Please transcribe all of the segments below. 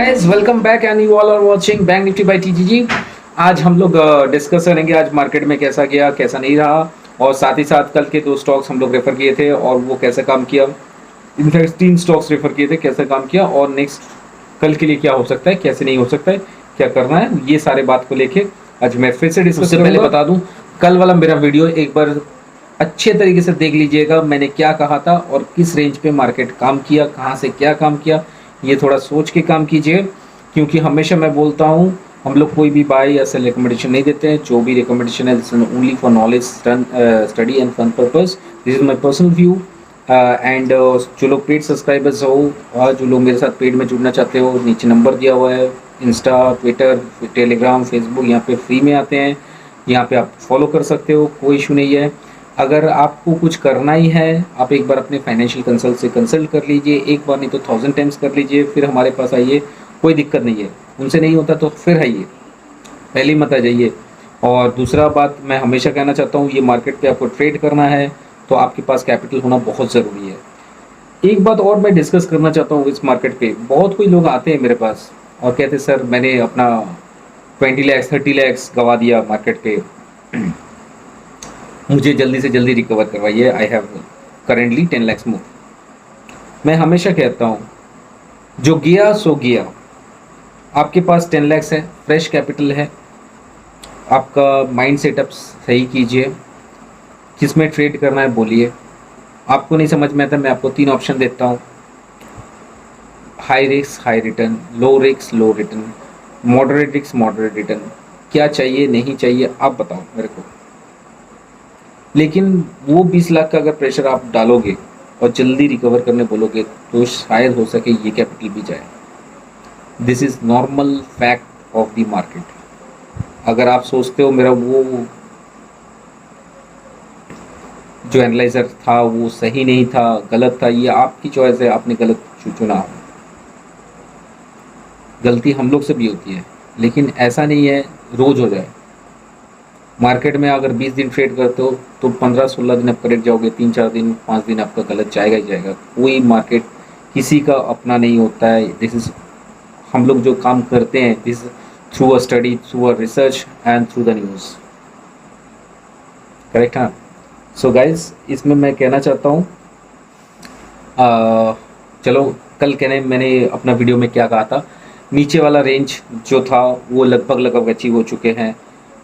Guys, welcome back and you all are watching bank nifty by TGG. आज हम लोग discuss करेंगे आज मार्केट में कैसा गया कैसा नहीं रहा, और साथ ही साथ कल के दो स्टॉक्स हम लोग रेफर किए थे और वो कैसे काम किया। इनफैक्ट तीन स्टॉक्स रेफर किए थे, कैसे काम किया और नेक्स्ट कल के लिए क्या हो सकता है कैसे नहीं हो सकता है, क्या करना है, ये सारे बात को लेके आज मैं फिर से डिस्कस करूंगा। पहले बता दूं, कल वाला मेरा वीडियो एक बार अच्छे तरीके से देख लीजिएगा, मैंने क्या कहा था और किस रेंज पे मार्केट काम किया, कहाँ से क्या काम किया, ये थोड़ा सोच के काम कीजिए। क्योंकि हमेशा मैं बोलता हूँ, हम लोग कोई भी बाय या सेल रिकमेंडेशन नहीं देते हैं। जो भी रिकमेंडेशन है this is only for knowledge, study and fun purpose. This is my personal view. And जो लोग पेड सब्सक्राइबर्स हो और जो लोग मेरे साथ पेड में जुड़ना चाहते हो, नीचे नंबर दिया हुआ है, इंस्टा, ट्विटर, टेलीग्राम, फेसबुक, यहाँ पे फ्री में आते हैं, यहाँ पे आप फॉलो कर सकते हो, कोई इशू नहीं है। अगर आपको कुछ करना ही है, आप एक बार अपने फाइनेंशियल कंसल्ट से कंसल्ट कर लीजिए, एक बार नहीं तो 1000 टाइम्स कर लीजिए, फिर हमारे पास आइए, कोई दिक्कत नहीं है। उनसे नहीं होता तो फिर आइए, पहले मत आ जाइए। और दूसरा बात मैं हमेशा कहना चाहता हूँ, ये मार्केट पे आपको ट्रेड करना है तो आपके पास कैपिटल होना बहुत ज़रूरी है। एक बात और मैं डिस्कस करना चाहता हूँ, इस मार्केट पे बहुत कोई लोग आते हैं मेरे पास और कहते हैं सर मैंने अपना 20 लैक्स 30 लैक्स गवा दिया मार्केट पे, मुझे जल्दी से जल्दी रिकवर करवाइए, आई हैव करेंटली 10 लैक्स मोर। मैं हमेशा कहता हूँ, जो गया सो गया। आपके पास 10 लैक्स है, फ्रेश कैपिटल है, आपका माइंड सेटअप सही कीजिए, किसमें ट्रेड करना है बोलिए। आपको नहीं समझ में आता, मैं आपको 3 ऑप्शन देता हूँ, high risk high return, low risk low return, moderate risk moderate return. क्या चाहिए नहीं चाहिए आप बताओ मेरे को। लेकिन वो 20 लाख का अगर प्रेशर आप डालोगे और जल्दी रिकवर करने बोलोगे तो शायद हो सके ये कैपिटल भी जाए। This is normal fact of the market. अगर आप सोचते हो मेरा वो जो एनालाइजर था वो सही नहीं था, गलत था, ये आपकी चॉइस है, आपने गलत चुना। गलती हम लोग से भी होती है, लेकिन ऐसा नहीं है रोज़ हो जाए। मार्केट में अगर 20 दिन ट्रेड करते हो तो 15-16 दिन आप करेक्ट जाओगे, 3-4 दिन 5 दिन आपका गलत जाएगा ही जाएगा। कोई मार्केट किसी का अपना नहीं होता है। दिस इज हम लोग जो काम करते हैं, this through a study, through a research and through the news. Correct, हाँ। सो गाइज, इसमें मैं कहना चाहता हूँ, चलो कल कहने मैंने अपना वीडियो में क्या कहा था, नीचे वाला रेंज जो था वो लगभग लगभग अचीव हो चुके हैं।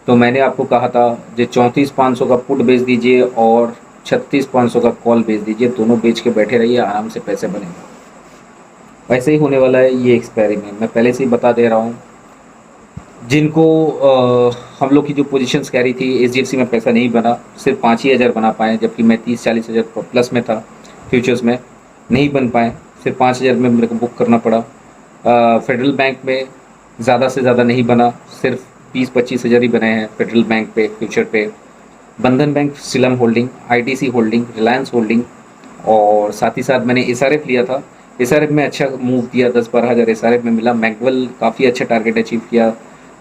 तो मैंने आपको कहा था जो 34,500 का पुट बेच दीजिए और 36,500 का कॉल बेच दीजिए, दोनों बेच के बैठे रहिए, आराम से पैसे बनेंगे। वैसे ही होने वाला है ये एक्सपेरिमेंट, मैं पहले से ही बता दे रहा हूँ। जिनको हम लोग की जो पोजीशंस कह रही थी, एचडीएफसी में पैसा नहीं बना, सिर्फ 5 ही हज़ार बना पाए, जबकि मैं 30-40 हज़ार प्लस में था फ्यूचर्स में, नहीं बन पाए, सिर्फ 5 हज़ार में मेरे को बुक करना पड़ा। फेडरल बैंक में ज़्यादा से ज़्यादा नहीं बना, सिर्फ 20-25 हज़ार ही बने हैं फेडरल बैंक पे, फ्यूचर पे। बंधन बैंक, सिलम holding, ITC holding, Reliance holding, और साथ ही साथ मैंने एसआरएफ लिया था। एसआरएफ में अच्छा मूव दिया, 10-12 हज़ार एसआरएफ में मिला। मैकवेल काफ़ी अच्छा टारगेट अचीव किया,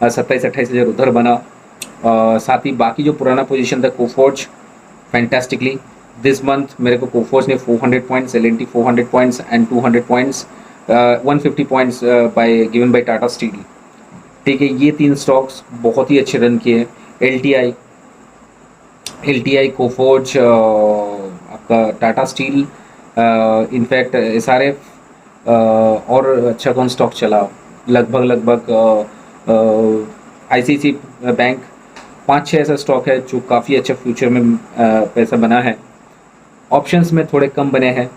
27-28 हज़ार उधर बना। साथ ही बाकी जो पुराना पोजीशन था कोफोर्ज, फैंटास्टिकली दिस मंथ मेरे को कोफोर्ज ने 400 points, L&T 400 points and 200 points, 150 points by given by Tata Steel. ठीक है, ये 3 स्टॉक्स बहुत ही अच्छे रन किए। एलटीआई कोफोर्ज, आपका टाटा स्टील, इनफैक्ट एसआरएफ, और अच्छा कौन स्टॉक चला, लगभग आईसीसी बैंक, 5-6 ऐसा स्टॉक है जो काफ़ी अच्छा फ्यूचर में पैसा बना है। ऑप्शंस में थोड़े कम बने हैं,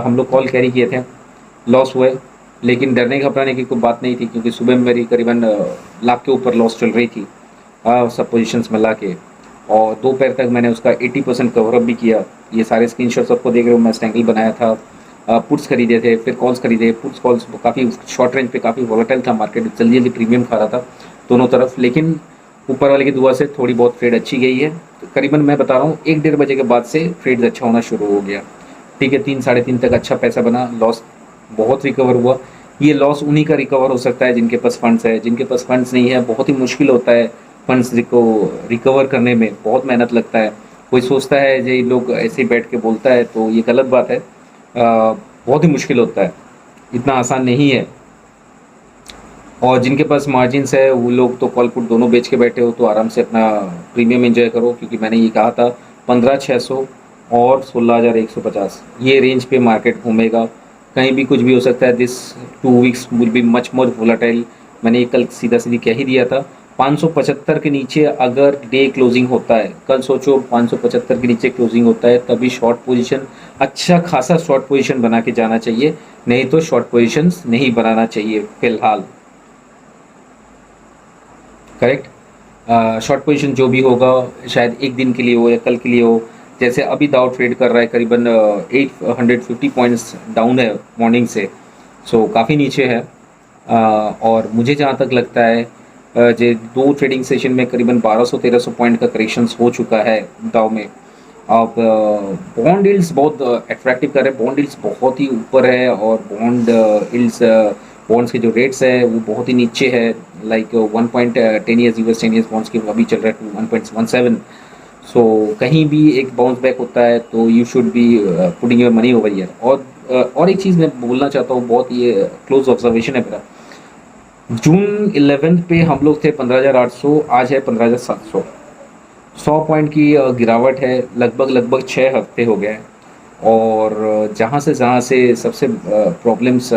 हम लोग कॉल कैरी किए थे, लॉस हुए, लेकिन डरने घबराने की कोई बात नहीं थी, क्योंकि सुबह में मेरी करीबन लाख के ऊपर लॉस चल रही थी सब पोजीशंस में ला के, और दोपहर तक मैंने उसका 80% कवरअप भी किया। ये सारे स्क्रीनशॉट्स आपको देख रहे हो, मैं स्टैंगल बनाया था, पुट्स खरीदे थे, फिर कॉल्स खरीदे। पुट्स कॉल्स काफ़ी शॉर्ट रेंज पे काफ़ी वॉलेटाइल था मार्केट, जल्दी जल्दी प्रीमियम खा रहा था दोनों तरफ, लेकिन ऊपर वाले की दुआ से थोड़ी बहुत ट्रेड अच्छी गई है। तो करीबन मैं बता रहा हूँ 1-1.5 बजे के बाद से ट्रेड अच्छा होना शुरू हो गया। ठीक है, 3-3:30 तक अच्छा पैसा बना, लॉस बहुत रिकवर हुआ। ये लॉस उन्हीं का रिकवर हो सकता है जिनके पास फंड्स है, जिनके पास फंड्स नहीं है बहुत ही मुश्किल होता है फंड्स को रिकवर करने में, बहुत मेहनत लगता है। कोई सोचता है ये लोग ऐसे ही बैठ के बोलता है, तो ये गलत बात है। बहुत ही मुश्किल होता है, इतना आसान नहीं है। और जिनके पास मार्जिन्स है वो लोग तो कॉल पुट दोनों बेच के बैठे हो, तो आराम से अपना प्रीमियम एंजॉय करो, क्योंकि मैंने ये कहा था 15,600 और 16,150 ये रेंज पे मार्केट घूमेगा। कहीं भी कुछ भी हो सकता है। This 2 weeks will be much more volatile. मैंने ये कल सीधा सीधी कह ही दिया था। 575 के नीचे अगर डे क्लोजिंग होता है, कल सोचो 575 के नीचे क्लोजिंग होता है, तभी शॉर्ट पोजीशन, अच्छा खासा शॉर्ट पोजीशन बना के जाना चाहिए, नहीं तो शॉर्ट पोजीशंस नहीं बनाना चाहिए फिलहाल। करेक्ट। शॉर्ट पोजीशन जो भी होगा शायद एक दिन के लिए हो या कल के लिए हो। जैसे अभी दाव ट्रेड कर रहा है करीबन 850 पॉइंट्स डाउन है मॉर्निंग से, सो काफ़ी नीचे है। और मुझे जहाँ तक लगता है जे 2 ट्रेडिंग सेशन में करीबन 1200-1300 पॉइंट का करेक्शंस हो चुका है दाव में। अब बॉन्ड यील्ड्स बहुत अट्रैक्टिव कर रहे हैं, बॉन्ड यील्ड्स बहुत ही ऊपर है, और बॉन्ड यील्ड्स बॉन्ड्स के जो रेट्स है वो बहुत ही नीचे है। Like 1.10 years US 10 years bonds के अभी चल रहा है टू 1.17। सो कहीं भी एक बाउंस बैक होता है तो you should be putting your money over year. और एक चीज़ मैं बोलना चाहता हूँ, बहुत ये क्लोज ऑब्जर्वेशन है मेरा। जून 11 पे हम लोग थे 15,800, आज है 15,700। 100 पॉइंट की गिरावट है, लगभग लगभग 6 हफ्ते हो गए हैं। और जहाँ से सबसे प्रॉब्लम्स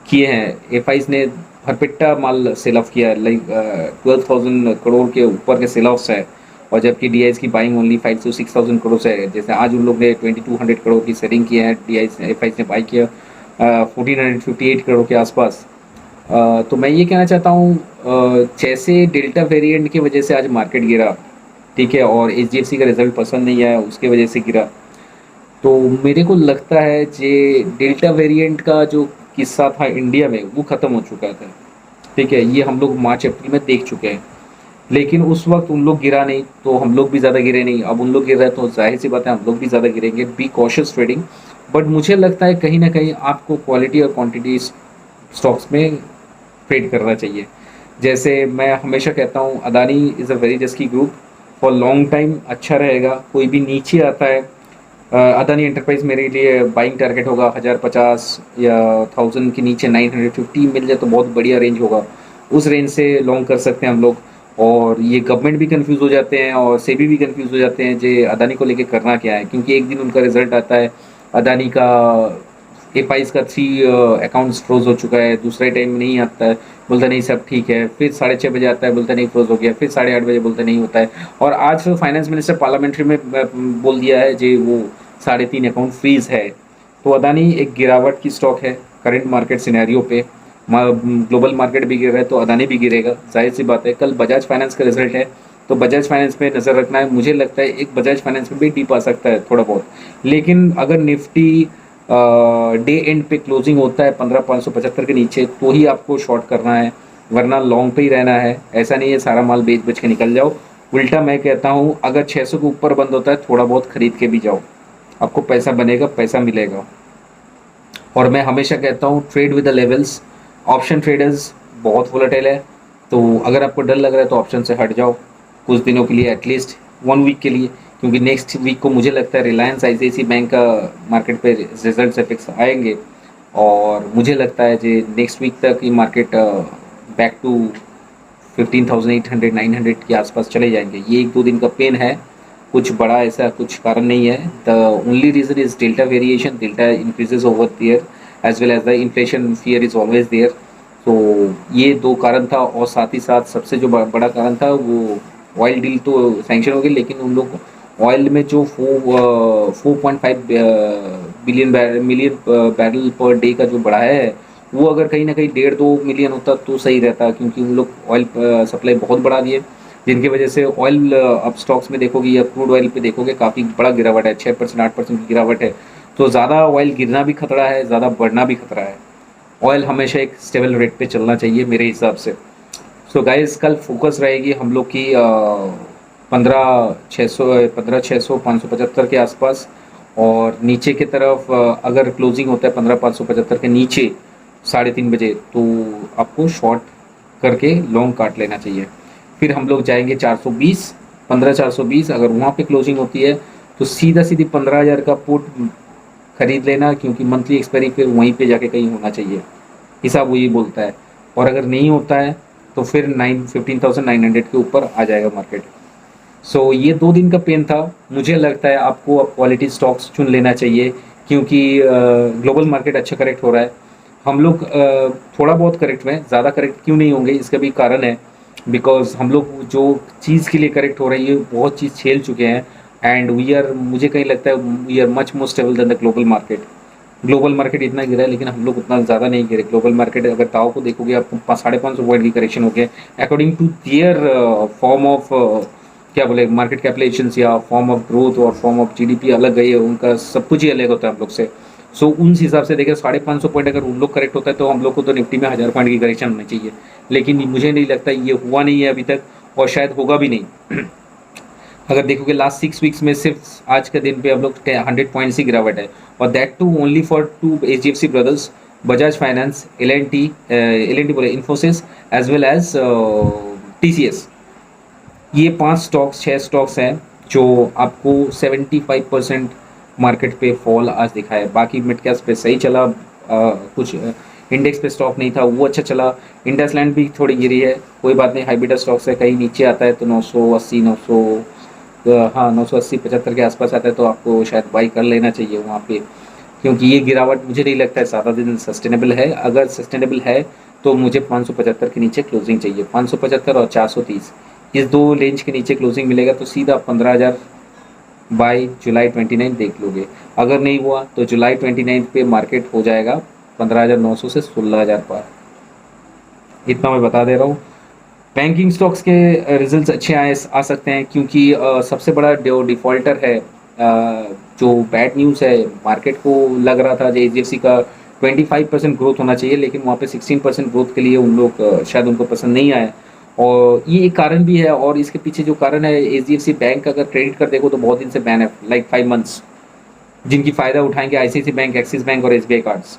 किए हैं, एफ ने भरपिट्टा माल सेल ऑफ किया है। लाइक 12,000 करोड़ के ऊपर के सेल ऑफ्स है, और जबकि डी की बाइंग ओनली 5 से 6,000 करोड़ से है। जैसे आज उन लोग ने 2,200 करोड़ की सेलिंग किया है, डी एफ ने बाई किया 1,458 करोड़ के आसपास। तो मैं ये कहना चाहता हूँ, जैसे डेल्टा वेरिएंट की वजह से आज मार्केट गिरा, ठीक है, और एच का रिजल्ट पसंद नहीं आया उसके वजह से गिरा। तो मेरे को लगता है जे डेल्टा वेरिएंट का जो किस्सा था इंडिया में वो ख़त्म हो चुका था, ठीक है। ये हम लोग मार्च अप्रैल में देख चुके हैं, लेकिन उस वक्त उन लोग गिरा नहीं तो हम लोग भी ज़्यादा गिरे नहीं। अब उन लोग गिर रहे हैं तो जाहिर सी बात है हम लोग भी ज़्यादा गिरेंगे। Be cautious trading. बट मुझे लगता है कहीं ना कहीं आपको क्वालिटी और क्वांटिटी स्टॉक्स में ट्रेड करना चाहिए। जैसे मैं हमेशा कहता हूँ, Adani is a very risky group, for long time अच्छा रहेगा। कोई भी नीचे आता है, अदानी एंटरप्राइज मेरे लिए बाइंग टारगेट होगा 1,050 या 1,000 के नीचे 950 मिल जाए तो बहुत बढ़िया रेंज होगा। उस रेंज से लॉन्ग कर सकते हैं हम लोग। और ये गवर्नमेंट भी कंफ्यूज हो जाते हैं और सेबी भी कंफ्यूज हो जाते हैं जे अदानी को लेके करना क्या है, क्योंकि एक दिन उनका रिजल्ट आता है, अदानी का एफ का 3 अकाउंट्स फ्रोज हो चुका है, दूसरे टाइम नहीं आता है, बोलता नहीं सब ठीक है, फिर 6:30 बजे आता है, बोलता नहीं फ्रोज हो गया, फिर 8:30 बजे बोलता नहीं होता है। और आज तो फाइनेंस मिनिस्टर पार्लियामेंट्री में बोल दिया है जे वो 3.5 अकाउंट फ्रीज है। तो अदानी एक गिरावट की स्टॉक है करंट मार्केट सिनेरियो पे। ग्लोबल मार्केट भी गिर रहा है तो अदानी भी गिरेगा, जाहिर सी बात है। कल बजाज फाइनेंस का रिजल्ट है, तो बजाज फाइनेंस पे नज़र रखना है। मुझे लगता है एक बजाज फाइनेंस में भी डीप आ सकता है थोड़ा बहुत, लेकिन अगर निफ्टी डे एंड पे क्लोजिंग होता है 15,575 के नीचे तो ही आपको शॉर्ट करना है, वरना लॉन्ग पे ही रहना है। ऐसा नहीं है सारा माल बेच बेच के निकल जाओ। उल्टा मैं कहता हूँ, अगर 600 के ऊपर बंद होता है थोड़ा बहुत खरीद के भी जाओ, आपको पैसा बनेगा, पैसा मिलेगा। और मैं हमेशा कहता हूँ trade with the levels. Option traders बहुत वोलेटाइल है, तो अगर आपको डर लग रहा है तो ऑप्शन से हट जाओ कुछ दिनों के लिए, एटलीस्ट 1 वीक के लिए। क्योंकि नेक्स्ट वीक को मुझे लगता है रिलायंस ICICI बैंक का मार्केट पे रिजल्ट फिक्स आएंगे, और मुझे लगता है कि नेक्स्ट वीक तक ये मार्केट बैक टू 15,800 900 के आसपास चले जाएंगे। ये 1-2 दिन का पेन है, कुछ बड़ा ऐसा कुछ कारण नहीं है। The only reason is delta variation, delta increases over there as well as the inflation fear is always there. तो ये 2 कारण था, और साथ ही साथ सबसे जो बड़ा कारण था वो ऑयल डील तो सैंक्शन हो गई, लेकिन उन लोग ऑयल में जो 4.5 मिलियन बैरल पर डे का जो बढ़ाया है, वो अगर कहीं ना कहीं 1.5-2 मिलियन होता तो सही रहता, क्योंकि उन लोग ऑयल सप्लाई बहुत बढ़ा दिए, जिनकी वजह से ऑयल अब स्टॉक्स में देखोगे या क्रूड ऑयल पे देखोगे काफ़ी बड़ा गिरावट है, 6% 8% की गिरावट है। तो ज़्यादा ऑयल गिरना भी खतरा है, ज़्यादा बढ़ना भी खतरा है। ऑयल हमेशा एक स्टेबल रेट पे चलना चाहिए मेरे हिसाब से। सो गाइस, कल फोकस रहेगी हम लोग की 15,600 575 के आसपास, और नीचे की तरफ अगर क्लोजिंग होता है 15,575 के नीचे 3:30 बजे, तो आपको शॉर्ट करके लॉन्ग काट लेना चाहिए। फिर हम लोग जाएंगे 420, 15,420। अगर वहाँ पे क्लोजिंग होती है तो सीधा सीधी 15,000 का पुट खरीद लेना, क्योंकि मंथली एक्सपायरी फिर वहीं पे जाके कहीं होना चाहिए, हिसाब वही बोलता है। और अगर नहीं होता है तो फिर 15,900 के ऊपर आ जाएगा मार्केट। सो ये 2 दिन का पेन था। मुझे लगता है आपको अब क्वालिटी स्टॉक्स चुन लेना चाहिए, क्योंकि ग्लोबल मार्केट अच्छा करेक्ट हो रहा है। हम लोग थोड़ा बहुत करेक्ट हुए हैं, ज़्यादा करेक्ट क्यों नहीं होंगे, इसका भी कारण है। बिकॉज हम लोग जो चीज़ के लिए करेक्ट हो रही है बहुत चीज़ झेल चुके हैं। एंड वी आर, मुझे कहीं लगता है we are much more stable then the global market. Global market इतना गिरा है लेकिन हम लोग उतना ज़्यादा नहीं गिरे। ग्लोबल मार्केट अगर दाव को देखोगे आपको 550 पॉइंट की करेक्शन हो गया according to their form of क्या बोले मार्केट कैपिटलाइजेशन या फॉर्म ऑफ ग्रोथ और फॉर्म ऑफ जीडीपी अलग गई है, उनका सब कुछ ही अलग होता है हम लोग से। सो उन हिसाब से देखें 550 पॉइंट अगर उन लोग करेक्ट होता है तो हम लोग को तो निफ्टी में 1000 पॉइंट की करेक्शन होनी चाहिए, लेकिन मुझे नहीं लगता ये हुआ नहीं है अभी तक और शायद होगा भी नहीं। अगर देखोगे लास्ट 6 वीक्स में सिर्फ आज के दिन पे हम लोग 100 पॉइंट्स ही गिरावट है, और that too only for 2 HDFC brothers, Bajaj finance, L N T बोले Infosys as well as TCS। ये 5 स्टॉक्स 6 स्टॉक्स हैं जो आपको 75% मार्केट पे फॉल आज दिखा है। बाकी मिड कैप्स पे सही चला, कुछ इंडेक्स पे स्टॉक नहीं था वो अच्छा चला। इंडसलैंड भी थोड़ी गिरी है, कोई बात नहीं, हाइब्रिड स्टॉक्स है, कहीं नीचे आता है तो 980 900 हाँ 980 75 के आसपास आता है तो आपको शायद बाई कर लेना चाहिए वहाँ पे, क्योंकि ये गिरावट मुझे नहीं लगता है ज़्यादा दिन सस्टेनेबल है। अगर सस्टेनेबल है तो मुझे 575 के नीचे क्लोजिंग चाहिए, 575 और 430, इस 2 रेंज के नीचे क्लोजिंग मिलेगा तो सीधा 15,000 बाय जुलाई 29 देख लोगे। अगर नहीं हुआ तो जुलाई 29 पे मार्केट हो जाएगा 15,900 से 16,000 पार, इतना मैं बता दे रहा हूँ। बैंकिंग स्टॉक्स के रिजल्ट्स अच्छे आ सकते हैं, क्योंकि सबसे बड़ा जो डिफ़ॉल्टर है, जो बैड न्यूज़ है, मार्केट को लग रहा था जो HDFC का 25% ग्रोथ होना चाहिए, लेकिन वहाँ पे 16% ग्रोथ के लिए उन लोग शायद उनको पसंद नहीं आया, और ये एक कारण भी है। और इसके पीछे जो कारण है, HDFC बैंक अगर क्रेडिट कर देखो तो बहुत दिन से बैन है, लाइक 5 मंथ्स, जिनकी फ़ायदा उठाएंगे ICICI बैंक, एक्सिस बैंक और SBI कार्ड्स।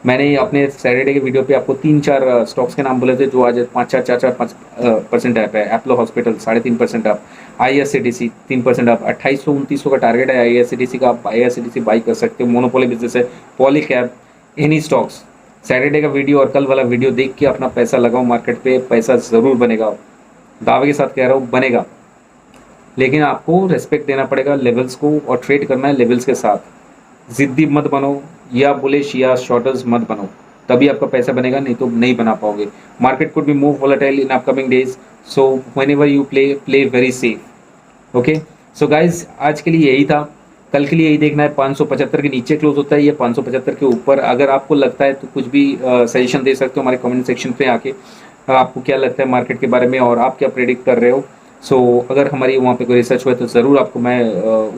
मैंने अपने सैटरडे के वीडियो पे आपको 3-4 स्टॉक्स के नाम बोले थे जो आज 5-4-4-5% ऐप है। एप्लो हॉस्पिटल 3.5% अप, IRCTC 3% अप, 2800-2900 का टारगेट है IRCTC का, आप IRCTC बाई कर सकते हो। मोनोपोली बिजनेस है, पॉलीकैब, एनी स्टॉक्स। सैटरडे का वीडियो और कल वाला वीडियो देख के अपना पैसा लगाओ मार्केट पे, पैसा ज़रूर बनेगा, दावे के साथ कह रहा हूँ बनेगा। लेकिन आपको रेस्पेक्ट देना पड़ेगा लेवल्स को, और ट्रेड करना है लेवल्स के साथ। ज़िद्दी मत बनो या बुलिश या शॉर्टर्स मत बनो, तभी आपका पैसा बनेगा, नहीं तो नहीं बना पाओगे। Market could be move volatile in upcoming days, so whenever you play very safe. Okay, so guys आज के लिए यही था। कल के लिए यही देखना है 575 के नीचे क्लोज होता है या 575 के ऊपर। अगर आपको लगता है तो कुछ भी सजेशन दे सकते हो हमारे कमेंट सेक्शन पे आके, आपको क्या लगता है मार्केट के बारे में और आप क्या प्रेडिक्ट कर रहे हो। सो अगर हमारी वहाँ पे कोई रिसर्च हुआ है तो ज़रूर आपको मैं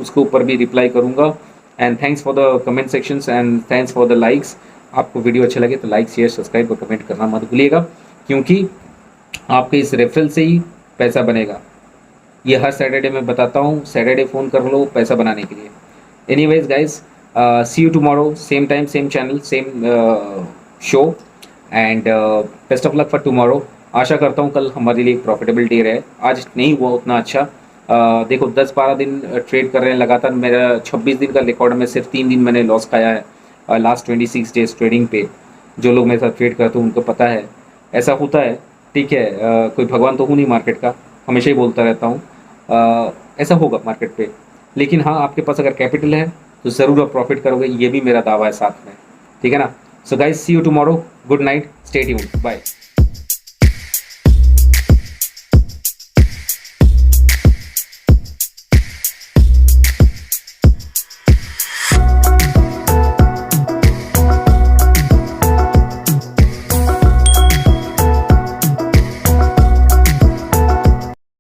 उसके ऊपर भी रिप्लाई करूँगा। And thanks for the comment sections and thanks for the likes. आपको वीडियो अच्छा लगे तो लाइक शेयर सब्सक्राइब और कमेंट करना मत भूलिएगा, क्योंकि आपके इस रेफरल से ही पैसा बनेगा। ये हर सैटरडे मैं बताता हूँ, सैटरडे फ़ोन कर लो पैसा बनाने के लिए। Anyways guys, see you tomorrow, same time same channel same show, and best of luck for tomorrow. आशा करता हूँ कल हमारे लिए प्रॉफिटेबल डे रहे। आज नहीं हुआ उतना अच्छा, देखो 10-12 दिन ट्रेड कर रहे हैं लगातार, मेरा 26 दिन का रिकॉर्ड में सिर्फ 3 दिन मैंने लॉस खाया है लास्ट 26 डेज ट्रेडिंग पे। जो लोग मेरे साथ ट्रेड करते हैं उनको पता है ऐसा होता है, ठीक है। कोई भगवान तो हूँ नहीं मार्केट का, हमेशा ही बोलता रहता हूँ, ऐसा होगा मार्केट पे। लेकिन हाँ, आपके पास अगर कैपिटल है तो ज़रूर आप प्रॉफिट करोगे, ये भी मेरा दावा है साथ में, ठीक है ना। So guys, see you tomorrow, good night, stay tuned, bye.